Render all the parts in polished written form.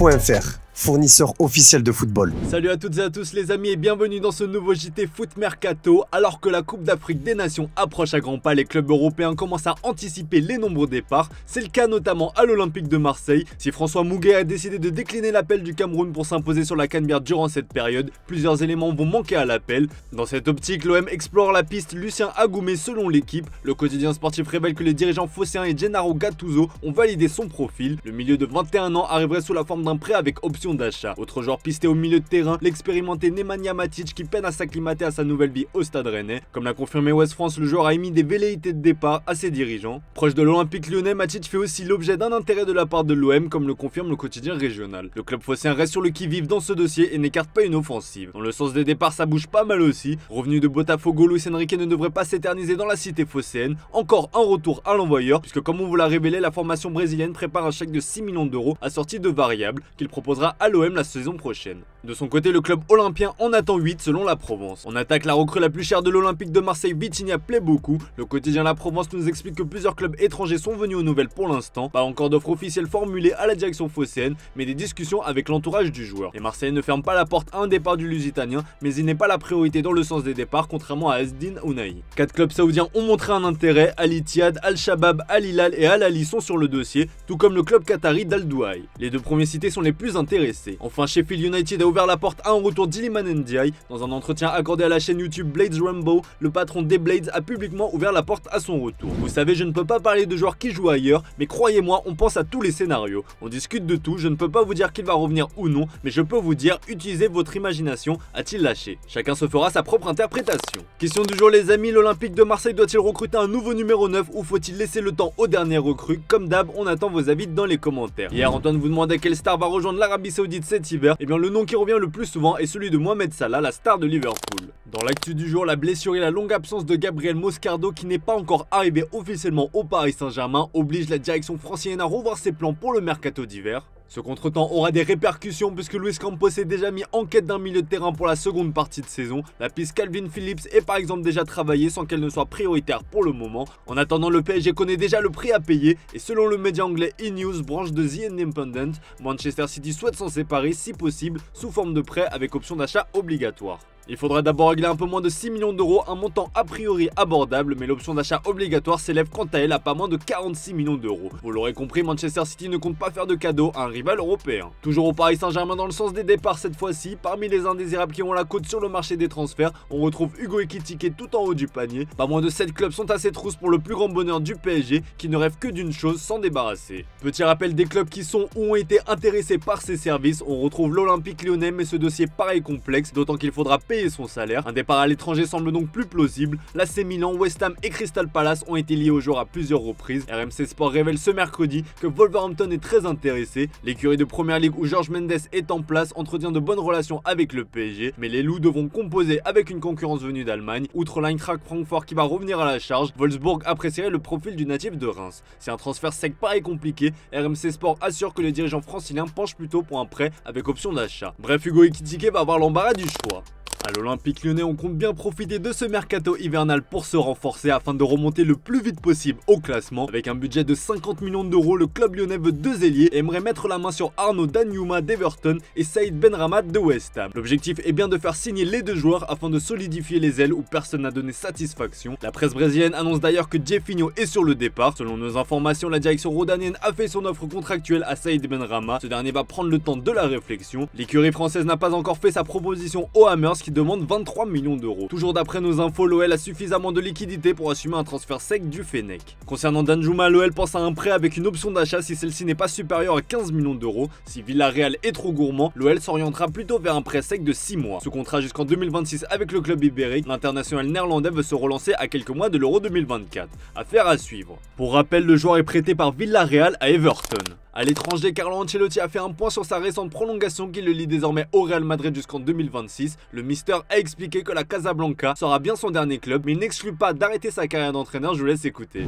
JT.fr, fournisseur officiel de football. Salut à toutes et à tous les amis et bienvenue dans ce nouveau JT Foot Mercato. Alors que la Coupe d'Afrique des Nations approche à grands pas, les clubs européens commencent à anticiper les nombreux départs. C'est le cas notamment à l'Olympique de Marseille. Si François Mouguet a décidé de décliner l'appel du Cameroun pour s'imposer sur la Canebière durant cette période, plusieurs éléments vont manquer à l'appel. Dans cette optique, l'OM explore la piste Lucien Agoumé selon l'équipe. Le quotidien sportif révèle que les dirigeants phocéens et Gennaro Gattuso ont validé son profil. Le milieu de 21 ans arriverait sous la forme d'un prêt avec option d'achat. Autre joueur pisté au milieu de terrain, l'expérimenté Nemanja Matic qui peine à s'acclimater à sa nouvelle vie au Stade Rennais. Comme l'a confirmé Ouest France, le joueur a émis des velléités de départ à ses dirigeants. Proche de l'Olympique Lyonnais, Matic fait aussi l'objet d'un intérêt de la part de l'OM, comme le confirme le quotidien régional. Le club phocéen reste sur le qui-vive dans ce dossier et n'écarte pas une offensive. Dans le sens des départs, ça bouge pas mal aussi. Revenu de Botafogo, Luis Enrique ne devrait pas s'éterniser dans la cité phocéenne. Encore un retour à l'envoyeur, puisque comme on vous l'a révélé, la formation brésilienne prépare un chèque de 6 millions d'euros assorti de variables qu'il proposera à l'OM la saison prochaine. De son côté, le club olympien en attend 8 selon la Provence. En attaque, la recrue la plus chère de l'Olympique de Marseille, Vitinha, plaît beaucoup. Le quotidien La Provence nous explique que plusieurs clubs étrangers sont venus aux nouvelles pour l'instant. Pas encore d'offre officielle formulée à la direction phocéenne, mais des discussions avec l'entourage du joueur. Les Marseillais ne ferment pas la porte à un départ du Lusitanien, mais il n'est pas la priorité dans le sens des départs, contrairement à Asdin Ounahi. 4 clubs saoudiens ont montré un intérêt. Al Ittihad, Al Shabab, Al Hilal et Al Ahly sont sur le dossier, tout comme le club qatari d'Al Douaï. Les deux premiers cités sont les plus intéressés. Enfin, Sheffield United a ouvert la porte à un retour d'Iliman Ndiaye. Dans un entretien accordé à la chaîne YouTube Blades Rumble, le patron des Blades a publiquement ouvert la porte à son retour. Vous savez, je ne peux pas parler de joueurs qui jouent ailleurs, mais croyez-moi, on pense à tous les scénarios. On discute de tout, je ne peux pas vous dire qu'il va revenir ou non, mais je peux vous dire, utilisez votre imagination, a-t-il lâché. Chacun se fera sa propre interprétation. Question du jour les amis, l'Olympique de Marseille doit-il recruter un nouveau numéro 9 ou faut-il laisser le temps aux dernières recrues? Comme d'hab, on attend vos avis dans les commentaires. Hier, Antoine vous demandait quelle star va rejoindre l'Arabie Saoudite cet hiver. Et bien le nom qui revient le plus souvent est celui de Mohamed Salah, la star de Liverpool. Dans l'actu du jour, la blessure et la longue absence de Gabriel Moscardo qui n'est pas encore arrivé officiellement au Paris Saint-Germain oblige la direction francilienne à revoir ses plans pour le mercato d'hiver. Ce contretemps aura des répercussions puisque Luis Campos est déjà mis en quête d'un milieu de terrain pour la seconde partie de saison. La piste Calvin Phillips est par exemple déjà travaillée sans qu'elle ne soit prioritaire pour le moment. En attendant, le PSG connaît déjà le prix à payer et selon le média anglais E-News, branche de The Independent, Manchester City souhaite s'en séparer si possible sous forme de prêt avec option d'achat obligatoire. Il faudra d'abord régler un peu moins de 6 millions d'euros, un montant a priori abordable, mais l'option d'achat obligatoire s'élève quant à elle à pas moins de 46 millions d'euros. Vous l'aurez compris, Manchester City ne compte pas faire de cadeau à un rival européen. Toujours au Paris Saint-Germain dans le sens des départs cette fois-ci, parmi les indésirables qui ont la cote sur le marché des transferts, on retrouve Hugo Ekitike tout en haut du panier. Pas moins de 7 clubs sont à ses trousses pour le plus grand bonheur du PSG, qui ne rêve que d'une chose, s'en débarrasser. Petit rappel des clubs qui sont ou ont été intéressés par ses services, on retrouve l'Olympique Lyonnais, mais ce dossier paraît complexe, d'autant qu'il faudra payer son salaire. Un départ à l'étranger semble donc plus plausible. L'AC Milan, West Ham et Crystal Palace ont été liés au joueur à plusieurs reprises. RMC Sport révèle ce mercredi que Wolverhampton est très intéressé. L'écurie de Première Ligue où Jorge Mendes est en place entretient de bonnes relations avec le PSG, mais les Loups devront composer avec une concurrence venue d'Allemagne. Outre l'Eintracht Francfort qui va revenir à la charge, Wolfsburg apprécierait le profil du natif de Reims. Si un transfert sec paraît compliqué, RMC Sport assure que les dirigeants franciliens penchent plutôt pour un prêt avec option d'achat. Bref, Hugo Ekitike va avoir l'embarras du choix. À l'Olympique Lyonnais, on compte bien profiter de ce mercato hivernal pour se renforcer afin de remonter le plus vite possible au classement. Avec un budget de 50 millions d'euros, le club lyonnais veut 2 ailiers et aimerait mettre la main sur Arnaud Danjuma d'Everton et Saïd Benrahma de West Ham. L'objectif est bien de faire signer les deux joueurs afin de solidifier les ailes où personne n'a donné satisfaction. La presse brésilienne annonce d'ailleurs que Jefinho est sur le départ. Selon nos informations, la direction rhodanienne a fait son offre contractuelle à Saïd Benrahma. Ce dernier va prendre le temps de la réflexion. L'écurie française n'a pas encore fait sa proposition aux Hammers qui demande 23 millions d'euros. Toujours d'après nos infos, l'OL a suffisamment de liquidité pour assumer un transfert sec du Fennec. Concernant Danjuma, l'OL pense à un prêt avec une option d'achat si celle-ci n'est pas supérieure à 15 millions d'euros. Si Villarreal est trop gourmand, l'OL s'orientera plutôt vers un prêt sec de 6 mois. Ce contrat jusqu'en 2026 avec le club ibérique, l'international néerlandais veut se relancer à quelques mois de l'Euro 2024. Affaire à suivre. Pour rappel, le joueur est prêté par Villarreal à Everton. À l'étranger, Carlo Ancelotti a fait un point sur sa récente prolongation qui le lie désormais au Real Madrid jusqu'en 2026. Le Mister a expliqué que la Casablanca sera bien son dernier club, mais il n'exclut pas d'arrêter sa carrière d'entraîneur. Je vous laisse écouter.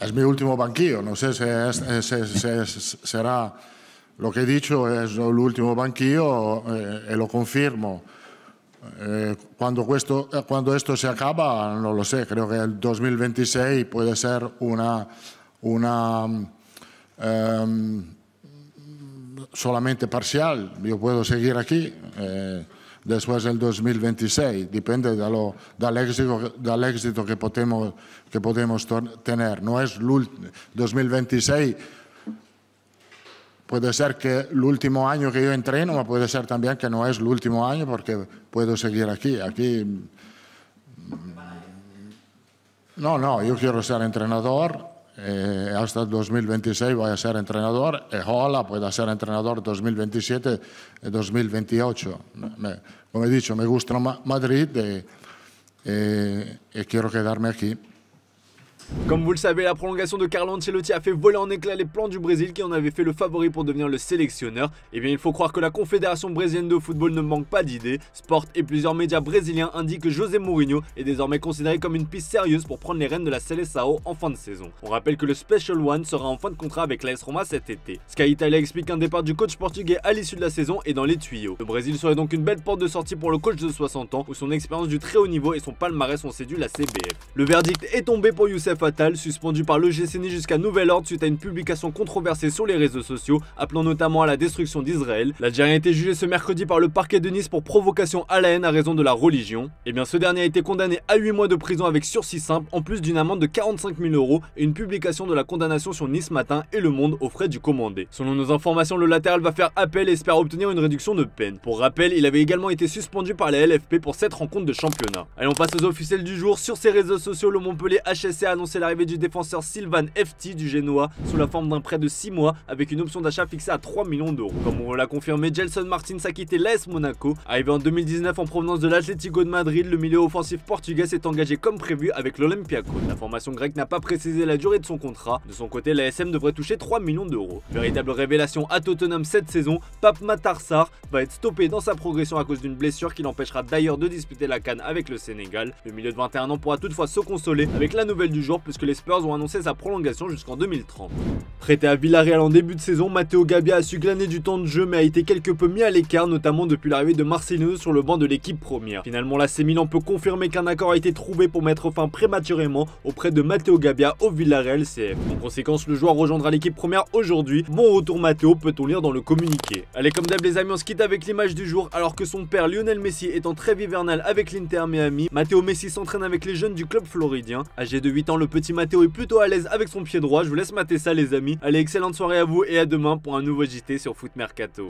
Es mi último banquillo, no sé si será lo que he dicho, es el último banquillo e lo confirmo. Cuando esto se acaba, no lo sé, creo que el 2026 puede ser una solamente parcial, yo puedo seguir aquí después del 2026, depende del éxito que podemos tener. No es 2026, puede ser que el último año que yo entreno, pero puede ser también que no es el último año porque puedo seguir aquí. No, yo quiero ser entrenador. Hasta el 2026 voy a ser entrenador. Ojalá pueda ser entrenador 2027 y 2028. Como he dicho, me gusta Madrid y quiero quedarme aquí. Comme vous le savez, la prolongation de Carlo Ancelotti a fait voler en éclats les plans du Brésil qui en avait fait le favori pour devenir le sélectionneur. Et bien il faut croire que la Confédération brésilienne de football ne manque pas d'idées. Sport et plusieurs médias brésiliens indiquent que José Mourinho est désormais considéré comme une piste sérieuse pour prendre les rênes de la Seleção en fin de saison. On rappelle que le Special One sera en fin de contrat avec l'AS Roma cet été. Sky Italia explique qu'un départ du coach portugais à l'issue de la saison est dans les tuyaux. Le Brésil serait donc une belle porte de sortie pour le coach de 60 ans où son expérience du très haut niveau et son palmarès ont séduit la CBF. Le verdict est tombé pour Youssef Attal, suspendu par l'OGC Nice jusqu'à nouvel ordre suite à une publication controversée sur les réseaux sociaux, appelant notamment à la destruction d'Israël. L'Algérien a été jugé ce mercredi par le parquet de Nice pour provocation à la haine à raison de la religion. Et bien ce dernier a été condamné à 8 mois de prison avec sursis simple, en plus d'une amende de 45 000 € et une publication de la condamnation sur Nice Matin et Le Monde aux frais du commandé. Selon nos informations, le latéral va faire appel et espère obtenir une réduction de peine. Pour rappel, il avait également été suspendu par la LFP pour cette rencontre de championnat. Allez, on passe aux officiels du jour. Sur ses réseaux sociaux, le Montpellier HSC a annoncé l'arrivée du défenseur Sylvain FT du Génois sous la forme d'un prêt de 6 mois avec une option d'achat fixée à 3 millions d'euros. Comme on l'a confirmé, Gelson Martins a quitté l'AS Monaco. Arrivé en 2019 en provenance de l'Atlético de Madrid, le milieu offensif portugais s'est engagé comme prévu avec l'Olympiakos. La formation grecque n'a pas précisé la durée de son contrat. De son côté, l'ASM devrait toucher 3 millions d'euros. Véritable révélation à Tottenham cette saison, Pape Matar Sarr va être stoppé dans sa progression à cause d'une blessure qui l'empêchera d'ailleurs de disputer la CAN avec le Sénégal. Le milieu de 21 ans pourra toutefois se consoler avec la nouvelle du jour puisque les Spurs ont annoncé sa prolongation jusqu'en 2030. Prêté à Villarreal en début de saison, Matteo Gabbia a su glaner du temps de jeu mais a été quelque peu mis à l'écart, notamment depuis l'arrivée de Marcelino sur le banc de l'équipe première. Finalement, l'AC Milan peut confirmer qu'un accord a été trouvé pour mettre fin prématurément auprès de Matteo Gabbia au Villarreal CF. En conséquence, le joueur rejoindra l'équipe première aujourd'hui. Bon retour Matteo, peut-on lire dans le communiqué. Allez, comme d'hab les amis, on se quitte avec l'image du jour. Alors que son père Lionel Messi est en trêve hivernale avec l'Inter Miami, Matteo Messi s'entraîne avec les jeunes du club floridien. Âgé de 8 ans, le petit Matteo est plutôt à l'aise avec son pied droit. Je vous laisse mater ça les amis. Allez, excellente soirée à vous et à demain pour un nouveau JT sur Foot Mercato.